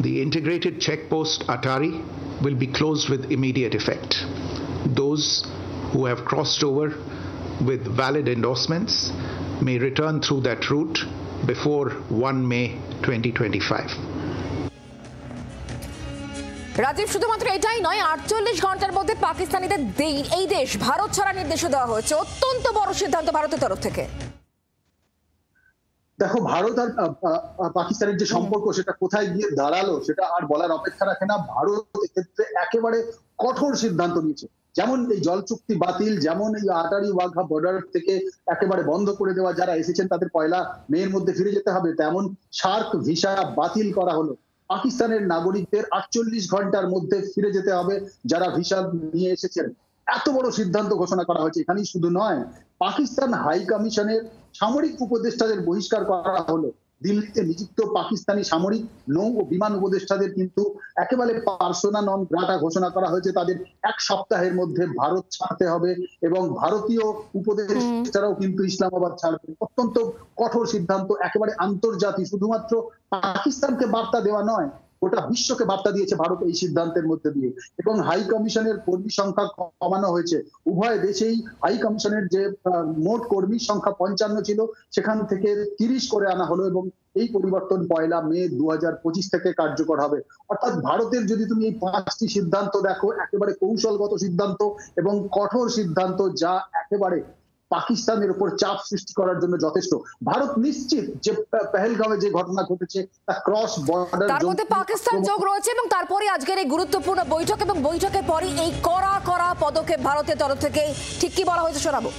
The integrated checkpost Atari will be closed with immediate effect. Those who have crossed over with valid endorsements may return through that route before 1 May 2025. Rajib, শুধুমাত্র এটাই নয়, 48 ঘন্টার মধ্যে পাকিস্তানিদের এই দেশ ভারত ছাড়ার নির্দেশ দেওয়া হয়েছে। অত্যন্ত বড় সিদ্ধান্ত ভারতের তরফ থেকে। দেখো, ভারত আর পাকিস্তানের যে সম্পর্ক সেটা কোথায় গিয়ে দাঁড়ালো সেটা আর বলার অপেক্ষা রাখে না। ভারত এক্ষেত্রে একেবারে কঠোর সিদ্ধান্ত নিয়েছে। যেমন এই জল চুক্তি বাতিল, যেমন এই আটারি ওয়াঘা বর্ডার থেকে একেবারে বন্ধ করে দেওয়া, যারা এসেছেন তাদের 1 মের মধ্যে ফিরে যেতে হবে, তেমন সার্ক ভিসা বাতিল করা হলো। পাকিস্তানের নাগরিকদের 48 ঘন্টার মধ্যে ফিরে যেতে হবে যারা ভিসা নিয়ে এসেছেন। এত বড় সিদ্ধান্ত ঘোষণা করা হয়েছে। এখানেই শুধু নয়, পাকিস্তান হাই কমিশনের সামরিক উপদেষ্টাদের বহিষ্কার করা হলো। দিল্লিতে নিযুক্ত পাকিস্তানি সামরিক নৌ ও বিমান উপদেষ্টাদের কিন্তু একেবারে পার্সোনা নন গ্রাটা ঘোষণা করা হয়েছে। তাদের 1 সপ্তাহের মধ্যে ভারত ছাড়তে হবে এবং ভারতীয় উপদেষ্টারাও কিন্তু ইসলামাবাদ ছাড়বে। অত্যন্ত কঠোর সিদ্ধান্ত, একেবারে আন্তর্জাতিক। শুধুমাত্র পাকিস্তানকে বার্তা দেওয়া নয়, গোটা বিশ্বকে বার্তা দিয়েছে ভারত এই সিদ্ধান্তের মধ্যে দিয়ে। এবং হাই কমিশনের কর্মী সংখ্যা কমানো হয়েছে। উভয় দেশেই হাই কমিশনের যে মোট কর্মীর সংখ্যা 55 ছিল, সেখান থেকে 30 করে আনা হলো এবং এই পরিবর্তন 1 মে 2025 থেকে কার্যকর হবে। অর্থাৎ ভারতের যদি তুমি এই 5টি সিদ্ধান্ত দেখো, একেবারে কৌশলগত সিদ্ধান্ত এবং কঠোর সিদ্ধান্ত, যা একেবারে পাকিস্তানের উপর চাপ সৃষ্টি করার জন্য যথেষ্ট। ভারত নিশ্চিত যে পেহেলগাঁওয়ে যে ঘটনা ঘটেছে তা ক্রস বর্ডার, তার মধ্যে পাকিস্তান যোগ রয়েছে এবং তারপরে আজকের এই গুরুত্বপূর্ণ বৈঠক এবং বৈঠকের পরই এই কড়া পদক্ষেপ ভারতের তরফ থেকে। ঠিক কি বলা হয়েছে শোনাবো।